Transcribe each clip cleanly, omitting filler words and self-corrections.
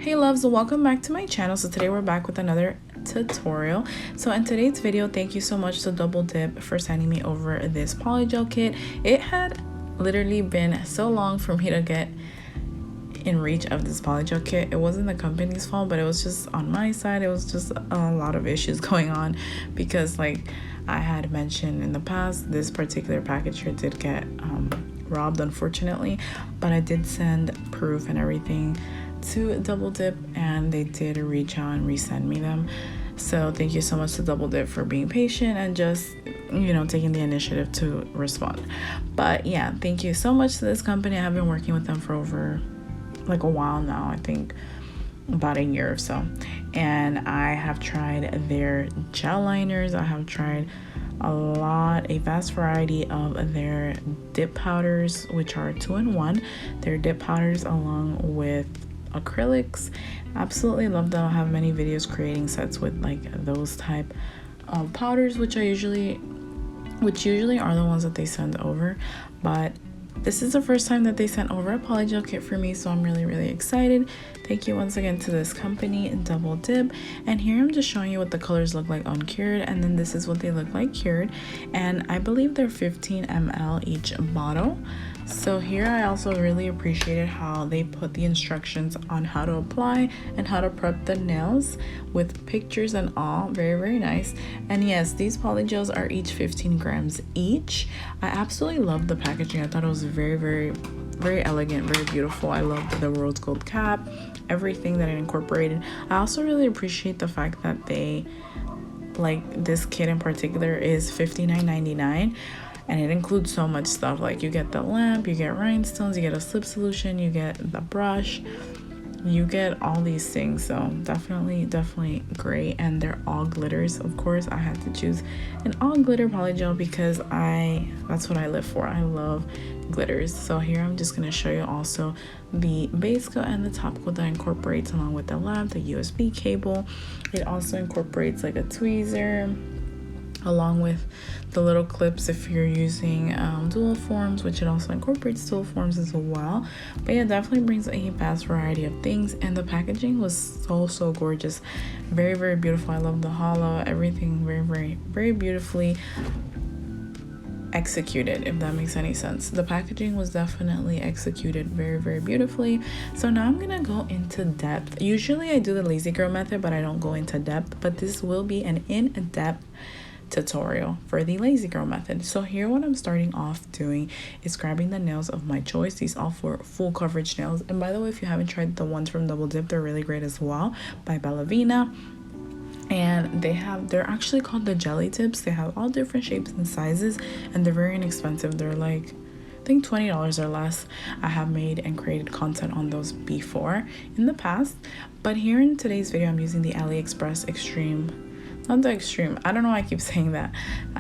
Hey loves, welcome back to my channel. So today we're back with another tutorial. So in today's video, thank you so much to Double Dip for sending me over this polygel kit. It had literally been so long for me to get in reach of this polygel kit. It wasn't the company's fault, but it was just on my side. It was just a lot of issues going on because, like I had mentioned in the past, this particular package here did get robbed, unfortunately, but I did send proof and everything to Double Dip and they did reach out and resend me them. So thank you so much to Double Dip for being patient and just, you know, taking the initiative to respond. But yeah, thank you so much to this company. I have been working with them for over like a while now, I think about a year or so, and I have tried their gel liners. I have tried a vast variety of their dip powders, which are 2-in-1. Their dip powders along with acrylics. Absolutely love them. I have many videos creating sets with like those type of powders, which usually are the ones that they send over, but this is the first time that they sent over a polygel kit for me, so I'm really excited. Thank you once again to this company, Double Dip. And here I'm just showing you what the colors look like uncured, and then this is what they look like cured. And I believe they're 15 ml each bottle. So here I also really appreciated how they put the instructions on how to apply and how to prep the nails with pictures and all. Very nice. And yes, these polygels are each 15 grams each. I absolutely love the packaging. I thought it was very elegant, very beautiful. I loved the rose gold cap, everything that it incorporated. I also really appreciate the fact that they, like this kit in particular, is $59.99. and it includes so much stuff. Like you get the lamp, you get rhinestones, you get a slip solution, you get the brush, you get all these things. So definitely great. And they're all glitters. Of course I had to choose an all glitter polygel because that's what I live for. I love glitters. So here I'm just going to show you also the base coat and the top coat that incorporates along with the lamp, the USB cable. It also incorporates like a tweezer along with the little clips if you're using dual forms, which it also incorporates dual forms as well. But yeah, definitely brings a vast variety of things, and the packaging was so gorgeous. Very beautiful. I love the hollow, everything very beautifully executed, if that makes any sense. The packaging was definitely executed very beautifully. So now I'm gonna go into depth. Usually I do the lazy girl method, but I don't go into depth, but this will be an in-depth tutorial for the lazy girl method. So here what I'm starting off doing is grabbing the nails of my choice. These all for full coverage nails, and by the way, if you haven't tried the ones from Double Dip, they're really great as well, by Bellavina. And they're actually called the jelly tips. They have all different shapes and sizes, and they're very inexpensive. They're like, I think $20 or less. I have made and created content on those before in the past, but here in today's video I'm using the AliExpress Extreme. Not the extreme, I don't know why I keep saying that.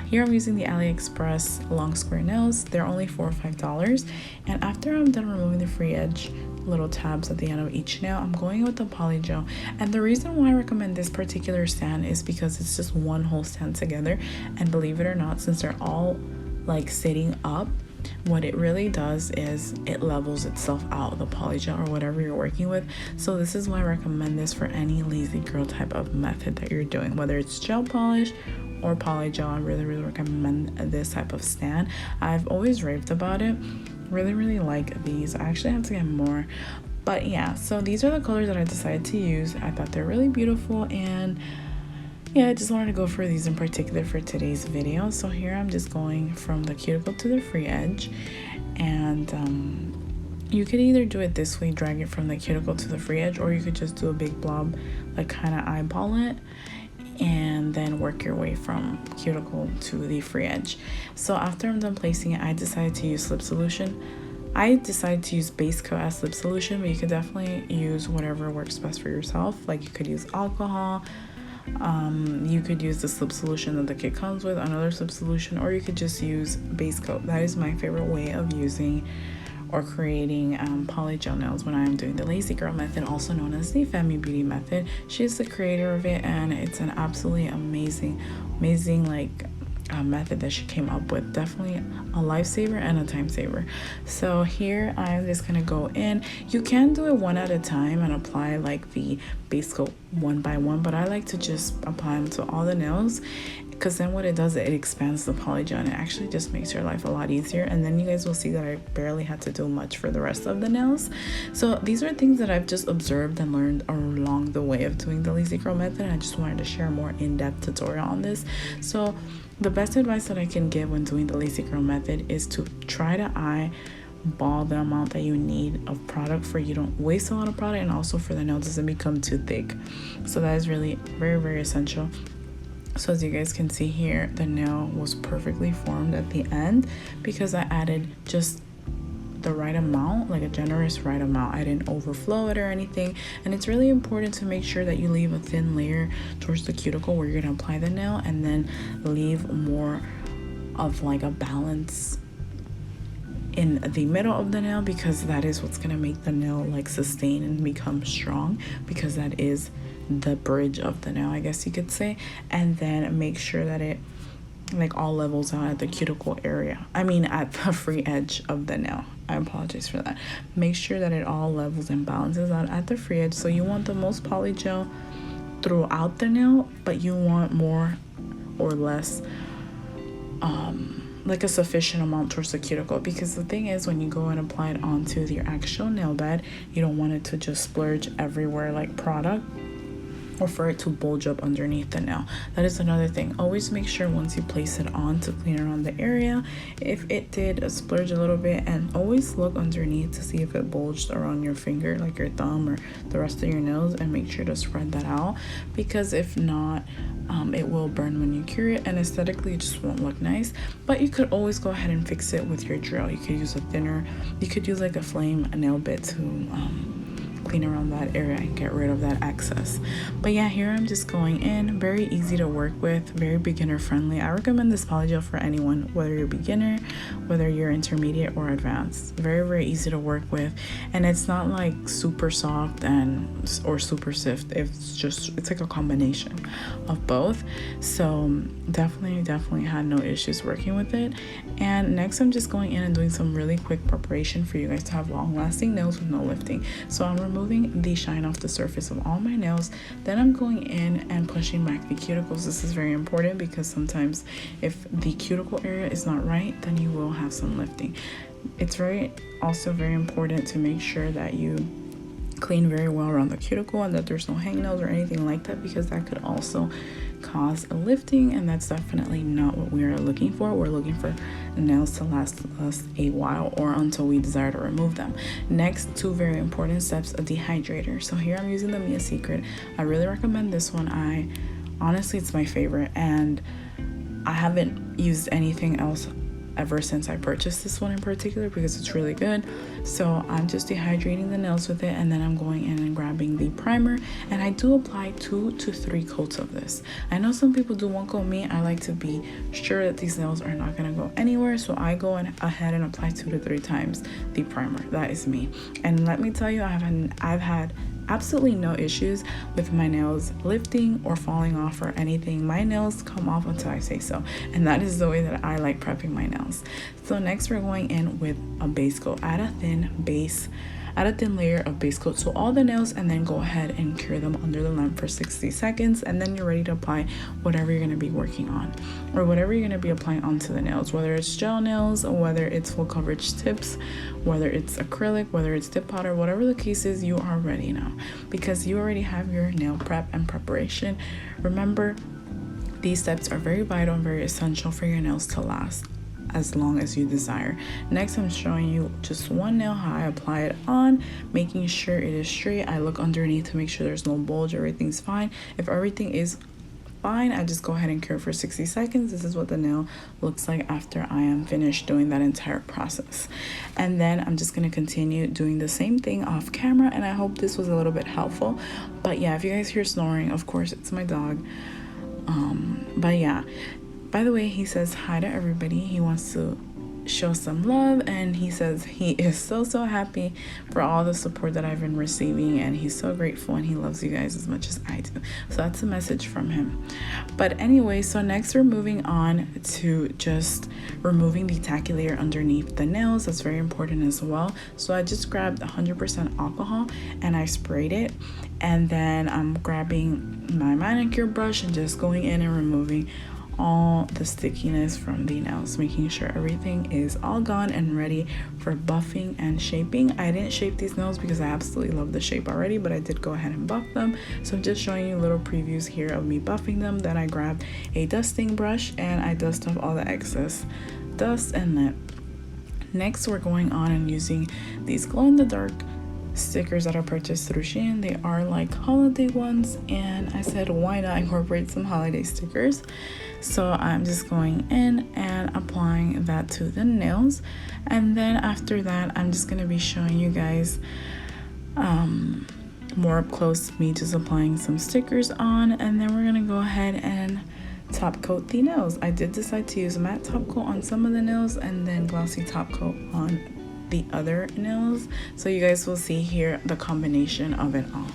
Here I'm using the AliExpress long square nails. They're only $4 or $5. And after I'm done removing the free edge little tabs at the end of each nail, I'm going with the polygel. And the reason why I recommend this particular stand is because it's just one whole stand together, and believe it or not, since they're all like sitting up, what it really does is it levels itself out, the polygel or whatever you're working with. So this is why I recommend this for any lazy girl type of method that you're doing, whether it's gel polish or polygel. I really recommend this type of stand. I've always raved about it. Really like these. I actually have to get more, but yeah, so these are the colors that I decided to use. I thought they're really beautiful, and yeah, I just wanted to go for these in particular for today's video. So here I'm just going from the cuticle to the free edge, and you could either do it this way, drag it from the cuticle to the free edge, or you could just do a big blob, like kind of eyeball it, and then work your way from cuticle to the free edge. So after I'm done placing it, I decided to use slip solution. I decided to use base coat as slip solution, but you could definitely use whatever works best for yourself. Like you could use alcohol, you could use the slip solution that the kit comes with, another slip solution, or you could just use base coat. That is my favorite way of using or creating polygel nails when I am doing the lazy girl method, also known as the Femi Beauty method. She's the creator of it, and it's an absolutely amazing like method that she came up with. Definitely a lifesaver and a time saver. So here I'm just gonna go in. You can do it one at a time and apply like the base coat one by one, but I like to just apply them to all the nails, because then what it does, it expands the polygel and it actually just makes your life a lot easier. And then you guys will see that I barely had to do much for the rest of the nails. So these are things that I've just observed and learned along the way of doing the lazy curl method, and I just wanted to share a more in-depth tutorial on this. So the best advice that I can give when doing the lazy curl method is to try to eyeball the amount that you need of product, for you don't waste a lot of product, and also for the nail doesn't become too thick. So that is really very, very essential. So as you guys can see here, the nail was perfectly formed at the end because I added just the right amount, like a generous right amount. I didn't overflow it or anything. And it's really important to make sure that you leave a thin layer towards the cuticle where you're gonna apply the nail, and then leave more of like a balance in the middle of the nail, because that is what's gonna make the nail like sustain and become strong, because that is the bridge of the nail, I guess you could say. And then make sure that it like all levels out at the cuticle area, I mean at the free edge of the nail. I apologize for that. Make sure that it all levels and balances out at the free edge. So you want the most polygel throughout the nail, but you want more or less like a sufficient amount towards the cuticle, because the thing is, when you go and apply it onto your actual nail bed, you don't want it to just splurge everywhere like product, or for it to bulge up underneath the nail. That is another thing. Always make sure once you place it on to clean around the area if it did splurge a little bit, and always look underneath to see if it bulged around your finger, like your thumb or the rest of your nails, and make sure to spread that out, because if not, it will burn when you cure it, and aesthetically it just won't look nice. But you could always go ahead and fix it with your drill. You could use a thinner, you could use like a flame nail bit to clean around that area and get rid of that excess. But yeah, here I'm just going in. Very easy to work with, very beginner friendly. I recommend this polygel for anyone, whether you're beginner, whether you're intermediate or advanced. Very, very easy to work with, and it's not like super soft and or super stiff. It's like a combination of both. So definitely had no issues working with it. And next I'm just going in and doing some really quick preparation for you guys to have long lasting nails with no lifting. So I'm removing the shine off the surface of all my nails. Then I'm going in and pushing back the cuticles. This is very important because sometimes if the cuticle area is not right, then you will have some lifting. It's also very important to make sure that you clean very well around the cuticle and that there's no hangnails or anything like that, because that could also cause a lifting, and that's definitely not what we are looking for. We're looking for nails to last us a while or until we desire to remove them. Next, two very important steps: a dehydrator. So here I'm using the Mia Secret. I really recommend this one. Honestly, it's my favorite, and I haven't used anything else ever since I purchased this one in particular, because it's really good. So I'm just dehydrating the nails with it, and then I'm going in and grabbing the primer, and I do apply 2 to 3 coats of this. I know some people do 1 coat. Me, I like to be sure that these nails are not going to go anywhere, so I go ahead and apply 2 to 3 times the primer. That is me. And let me tell you, I've had absolutely no issues with my nails lifting or falling off or anything. My nails come off until I say so, and that is the way that I like prepping my nails. So next we're going in with a base coat. Add a thin layer of base coat to all the nails, and then go ahead and cure them under the lamp for 60 seconds, and then you're ready to apply whatever you're going to be working on, or whatever you're going to be applying onto the nails, whether it's gel nails, or whether it's full coverage tips, whether it's acrylic, whether it's dip powder, whatever the case is, you are ready now, because you already have your nail prep and preparation. Remember, these steps are very vital and very essential for your nails to last as long as you desire. Next, I'm showing you just one nail, how I apply it on, making sure it is straight. I look underneath to make sure there's no bulge, everything's fine. If everything is fine, I just go ahead and cure for 60 seconds. This is what the nail looks like after I am finished doing that entire process. And then I'm just going to continue doing the same thing off camera, and I hope this was a little bit helpful. But yeah, if you guys hear snoring, of course it's my dog. But yeah, by the way, he says hi to everybody. He wants to show some love, and he says he is so happy for all the support that I've been receiving, and he's so grateful and he loves you guys as much as I do. So that's a message from him. But anyway, so next we're moving on to just removing the tacky layer underneath the nails. That's very important as well. So I just grabbed 100% alcohol and I sprayed it, and then I'm grabbing my manicure brush and just going in and removing all the stickiness from the nails, making sure everything is all gone and ready for buffing and shaping. I didn't shape these nails because I absolutely love the shape already, but I did go ahead and buff them. So I'm just showing you little previews here of me buffing them. Then I grabbed a dusting brush and I dust off all the excess dust and lip. Next, we're going on and using these glow-in-the-dark stickers that I purchased through Shein. They are like holiday ones, and I said why not incorporate some holiday stickers. So I'm just going in and applying that to the nails, and then after that I'm just going to be showing you guys more up close me just applying some stickers on, and then we're going to go ahead and top coat the nails. I did decide to use matte top coat on some of the nails and then glossy top coat on the other nails, so you guys will see here the combination of it all.